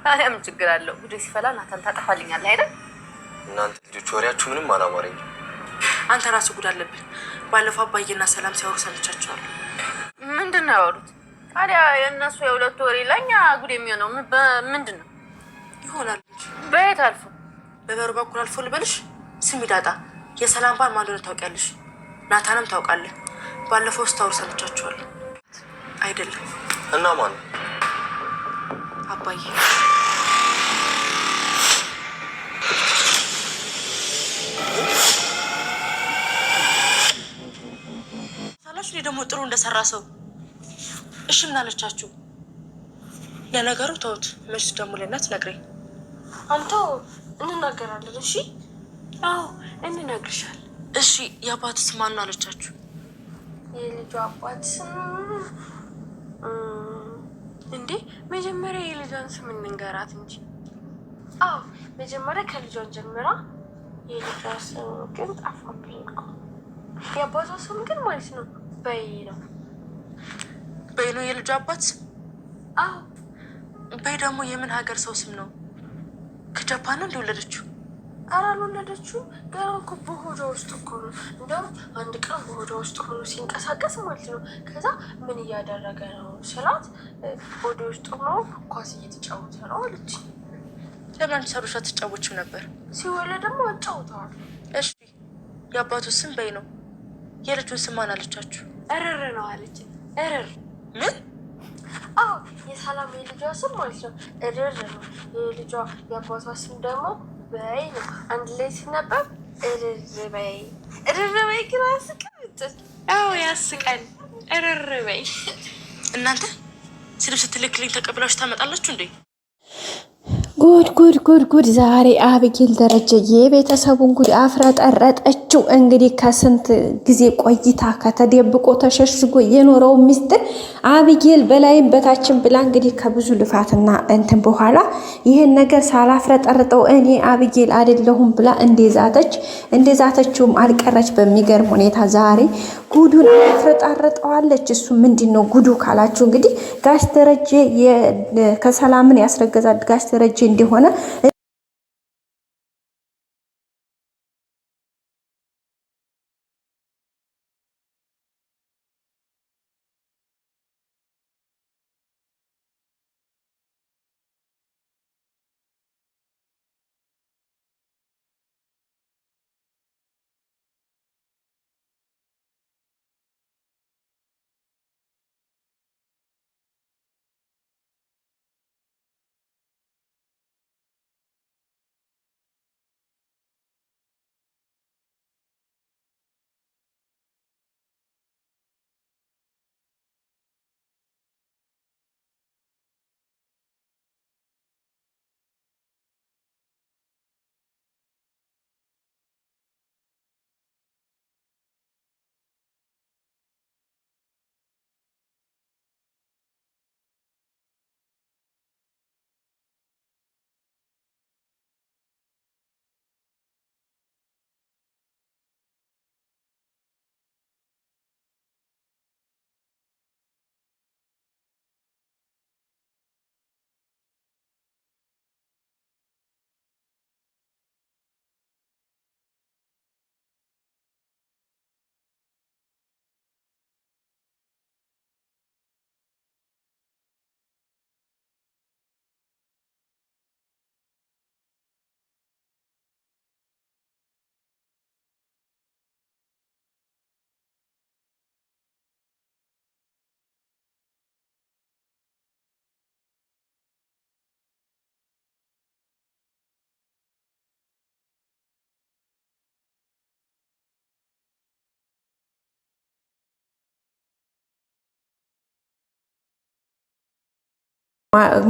ታዲያ ምን ችግር አለው? ጉዴ ሲፈላ ናታን ታጠፋልኛለህ አይደል? እናንተ ልጆች ወሬያችሁ ምንም አላማረኝ። አንተ ራስህ ጉድ አለብህ። ባለፈው አባዬና ሰላም ሲያወሩ ሰምቻቸዋለሁ። ምንድን ነው ያወሩት? ታዲያ የእነሱ የሁለቱ ወሬ ለኛ ጉድ የሚሆነው ምንድን ነው? ይሆናል በየት አልፎ? በበሩ በኩል አልፎ ልበልሽ? ስሚ ዳጣ፣ የሰላም ባል ማን እንደሆነ ታውቂያለሽ? ናታንም ታውቃለህ። ባለፈው ስታወሩ ሰምቻቸዋለሁ። አይደለም እና ማን? አባዬ። ሳላችሁ ደግሞ ጥሩ እንደሰራ ሰው እሺ ምን አለቻችሁ? ለነገሩ ተውት። መች ደግሞ ለእናት ነግረኝ። አንተው እንናገራለን። እሺ አዎ እንነግርሻል። እሺ የአባትስ ማን ነው አለቻችሁ? የልጇ አባት እንዴ መጀመሪያ የልጇን ስም እንንገራት እንጂ። አዎ መጀመሪያ ከልጇን ጀምራ። የልጇ ስም ግን ጠፋብኝ እኮ። የአባቷ ስም ግን ማለት ነው በይ ነው። በይ ነው የልጇ አባት ስም? አዎ። በይ ደግሞ የምን ሀገር ሰው ስም ነው? ከጃፓን ነው እንደወለደችው? ኧረ አልወለደችው። ገና እኮ በሆዷ ውስጥ እኮ ነው። እንደውም አንድ ቀን በሆዷ ውስጥ ሆኖ ሲንቀሳቀስ ማለት ነው። ከዛ ምን እያደረገ ነው ስላት ሆዷ ውስጥ ሆኖ ኳስ እየተጫወተ ነው አለች። ለምን ሰሩሻ ትጫወችው ነበር? ሲወለድ ደግሞ አጫውተዋል። እሺ የአባቱ ስም በይ ነው። የልጁን ስም ማን አለቻችሁ? እርር ነው አለች። እርር ምን? አዎ የሰላም የልጇ ስም ማለት ነው እርር ነው። የልጇ የአባቷ ስም ደግሞ በይ ነው። አንድ ላይ ሲነበብ እርር በይ። እርር በይ ግን ያስቀል። አዎ ያስቀል። እርር በይ። እናንተ ስልብ ስትልክልኝ ተቀብላችሁ ታመጣላችሁ እንዴ? ጉድ ጉድ ጉድ ጉድ! ዛሬ አብጌል ደረጀ የቤተሰቡን ጉድ አፍረጠረጠችው። እንግዲህ ከስንት ጊዜ ቆይታ ከተደብቆ ተሸሽጎ የኖረው ሚስጥር አብጌል በላይም በታችን ብላ እንግዲህ ከብዙ ልፋትና እንትን በኋላ ይህን ነገር ሳላፍረጠርጠው እኔ አብጌል አይደለሁም ብላ እንደዛተችውም አልቀረች። በሚገርም ሁኔታ ዛሬ ጉዱን አፍረጠረጠዋለች። እሱ ምንድን ነው ጉዱ ካላችሁ እንግዲህ ጋሽ ደረጀ ከሰላምን ያስረገዛል ጋሽ ደረጀ እንደሆነ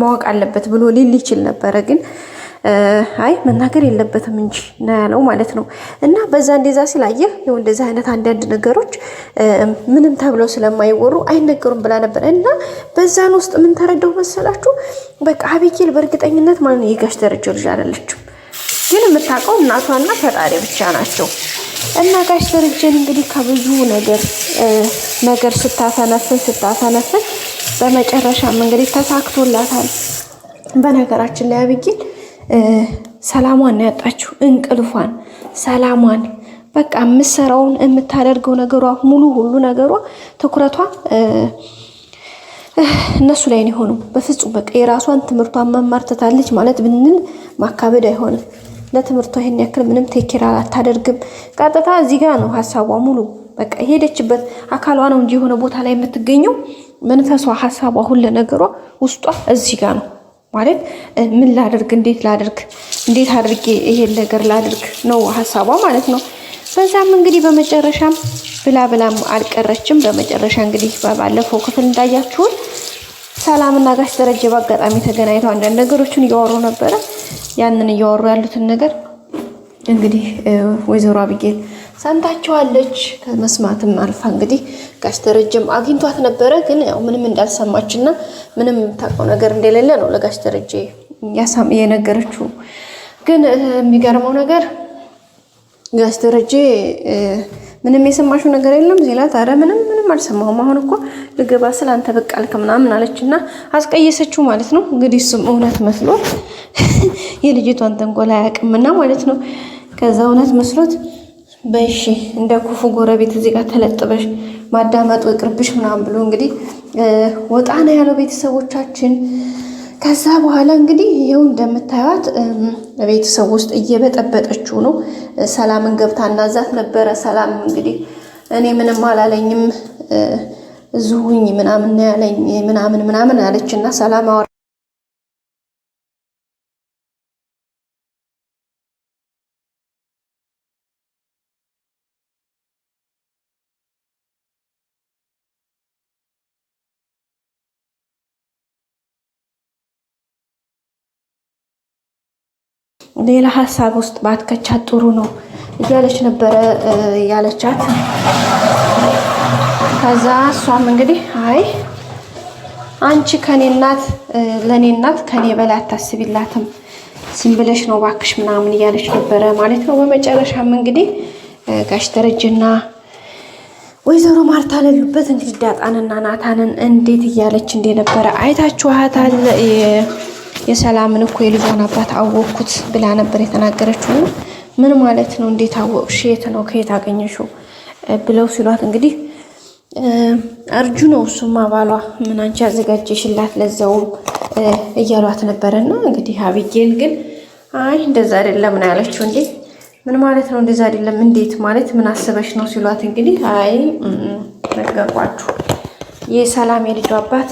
ማወቅ አለበት ብሎ ሊል ይችል ነበረ። ግን አይ መናገር የለበትም እንጂ ነው ያለው ማለት ነው። እና በዛ እንደዛ ሲላየህ ይኸው እንደዛ አይነት አንዳንድ ነገሮች ምንም ተብለው ስለማይወሩ አይነገሩም ብላ ነበር። እና በዛን ውስጥ ምን ተረዳው መሰላችሁ? በቃ አብጌል በእርግጠኝነት ማለት ነው የጋሽ ደረጀ ልጅ አይደለችም። ግን የምታውቀው እናቷና ፈጣሪ ብቻ ናቸው። እና ጋሽ ደረጀን እንግዲህ ከብዙ ነገር ስታፈነፍን በመጨረሻም እንግዲህ ተሳክቶላታል። በነገራችን ላይ አብጌል ሰላሟን ነው ያጣችው፣ እንቅልፏን፣ ሰላሟን በቃ የምትሰራውን የምታደርገው ነገሯ ሙሉ ሁሉ ነገሯ ትኩረቷ እነሱ ላይ ነው የሆነው። በፍጹም በቃ የራሷን ትምህርቷን መማር ትታለች ማለት ብንል ማካበድ አይሆንም። ለትምህርቷ ይሄን ያክል ምንም ቴኬራ አታደርግም። ቀጥታ እዚህ ጋር ነው ሀሳቧ ሙሉ በቃ የሄደችበት አካሏ ነው እንጂ የሆነ ቦታ ላይ የምትገኘው መንፈሷ፣ ሀሳቧ፣ ሁሉ ነገሯ ውስጧ እዚህ ጋር ነው ማለት ምን ላድርግ፣ እንዴት ላድርግ፣ እንዴት አድርጌ ይሄን ነገር ላድርግ ነው ሀሳቧ ማለት ነው። በዛም እንግዲህ በመጨረሻም ብላም አልቀረችም። በመጨረሻ እንግዲህ ባለፈው ክፍል እንዳያችሁት ሰላምና ጋሽ ደረጀ በአጋጣሚ ተገናኝተው አንዳንድ ነገሮችን እያወሩ ነበረ። ያንን እያወሩ ያሉትን ነገር እንግዲህ ወይዘሮ አብጌል ሰምታችኋለች። ከመስማትም አልፋ እንግዲህ ጋሽ ደረጀም አግኝቷት ነበረ። ግን ያው ምንም እንዳልሰማችና ምንም የምታውቀው ነገር እንደሌለ ነው ለጋሽ ደረጀ የነገረችው። ግን የሚገርመው ነገር ጋሽ ደረጀ ምንም የሰማሽው ነገር የለም ሲላት፣ ኧረ ምንም አልሰማሁም፣ አሁን እኮ ልገባ ስለ አንተ ብቅ አልክ ምናምን አለችና አስቀየሰችው ማለት ነው። እንግዲህ እሱም እውነት መስሎት የልጅቷን ተንኮል አያውቅምና ማለት ነው። ከዛ እውነት መስሎት በእሺ እንደ ክፉ ጎረቤት እዚህ ጋር ተለጥበሽ ማዳመጡ ይቅርብሽ ምናምን ብሎ እንግዲህ ወጣ ነው ያለው ቤተሰቦቻችን። ከዛ በኋላ እንግዲህ ይሄው እንደምታዩት ቤተሰብ ውስጥ እየበጠበጠችው ነው። ሰላምን ገብታ እናዛት ነበረ። ሰላም እንግዲህ እኔ ምንም አላለኝም እዙሁኝ ምናምን ያለኝ ምናምን አለችና ሰላም ሌላ ሀሳብ ውስጥ ባትከቻት ጥሩ ነው እያለች ነበረ ያለቻት። ከዛ እሷም እንግዲህ አይ አንቺ ከኔ እናት ለኔ እናት ከኔ በላይ አታስቢላትም፣ ዝም ብለሽ ነው ባክሽ ምናምን እያለች ነበረ ማለት ነው። በመጨረሻም እንግዲህ ጋሽ ደረጀና ወይዘሮ ማርታ ለሉበት እንግዲህ ዳጣንና ናታንን እንዴት እያለች እንደነበረ አይታችኋታል። የሰላምን እኮ የልጇን አባት አወቅኩት ብላ ነበር የተናገረችው። ምን ማለት ነው? እንዴት አወቅሽ? የት ነው? ከየት አገኘሽው? ብለው ሲሏት እንግዲህ አርጁ ነው እሱማ ባሏ፣ ምን አንቺ አዘጋጀሽላት ለዛውም እያሏት ነበረና እንግዲህ አብጌል ግን አይ እንደዛ አይደለም ነው ያለችው። እንዴ ምን ማለት ነው? እንደዛ አይደለም እንዴት ማለት ምን አስበሽ ነው ሲሏት እንግዲህ አይ ነገርኳችሁ፣ የሰላም የልጇ አባት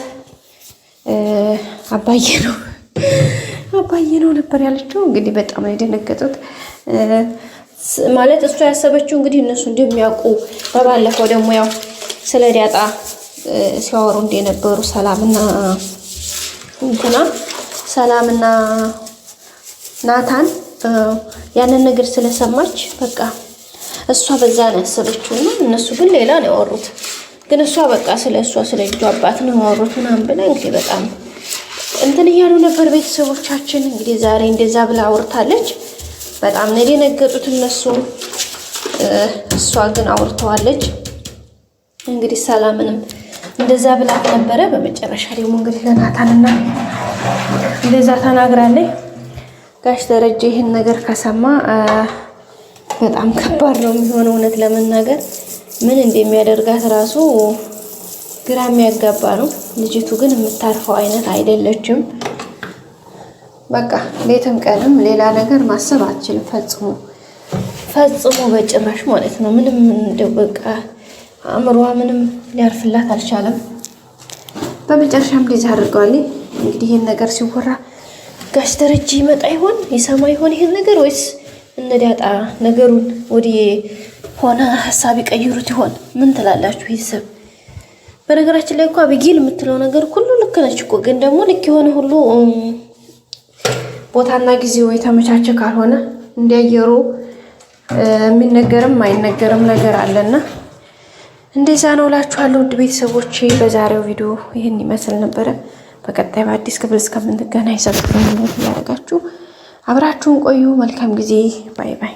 አባዬ ነው ነበር ያለችው። እንግዲህ በጣም ነው የደነገጡት። ማለት እሷ ያሰበችው እንግዲህ እነሱ እንደሚያውቁ በባለፈው ደግሞ ያው ስለ ዳጣ ሲያወሩ እንደነበሩ ሰላምና ናታን ያንን ነገር ስለሰማች በቃ እሷ በዛ ነው ያሰበችውና እነሱ ግን ሌላ ነው ያወሩት። ግን እሷ በቃ ስለ ልጇ አባት ነው ያወሩት ምናምን ብላ እንግዲህ በጣም እንትን እያሉ ነበር ቤተሰቦቻችን። እንግዲህ ዛሬ እንደዛ ብላ አውርታለች። በጣም ነው የደነገጡት እነሱ። እሷ ግን አውርተዋለች። እንግዲህ ሰላምንም እንደዛ ብላ ነበረ። በመጨረሻ ደግሞ እንግዲህ ለናታንና እንደዛ ተናግራለች። ጋሽ ደረጀ ይህን ነገር ከሰማ በጣም ከባድ ነው የሚሆነው። እውነት ለመናገር ምን እንደሚያደርጋት ራሱ ግራ የሚያጋባ ነው። ልጅቱ ግን የምታርፈው አይነት አይደለችም። በቃ ሌትም ቀንም ሌላ ነገር ማሰብ አትችልም። ፈጽሞ በጭራሽ ማለት ነው። ምንም እንደው በቃ አእምሯ ምንም ሊያርፍላት አልቻለም። በመጨረሻም እንደዚህ አድርገዋል። እንግዲህ ይሄን ነገር ሲወራ ጋሽ ደረጀ ይመጣ ይሆን ይሰማ ይሆን ይሄን ነገር ወይስ እነዳጣ ነገሩን ወደ ሆነ ሀሳብ ይቀይሩት ይሆን? ምን ትላላችሁ ቤተሰብ? በነገራችን ላይ እኮ አብጌል የምትለው ነገር ሁሉ ልክ ነች እኮ። ግን ደግሞ ልክ የሆነ ሁሉ ቦታና ጊዜው የተመቻቸ ካልሆነ እንዲያየሩ የሚነገርም አይነገርም ነገር አለና እንደዛ ነው እላችኋለሁ። ውድ ቤተሰቦቼ በዛሬው ቪዲዮ ይህን ይመስል ነበረ። በቀጣይ በአዲስ ክፍል እስከምንገናኝ ሰብስክራይብ ያደርጋችሁ አብራችሁን ቆዩ። መልካም ጊዜ። ባይ ባይ።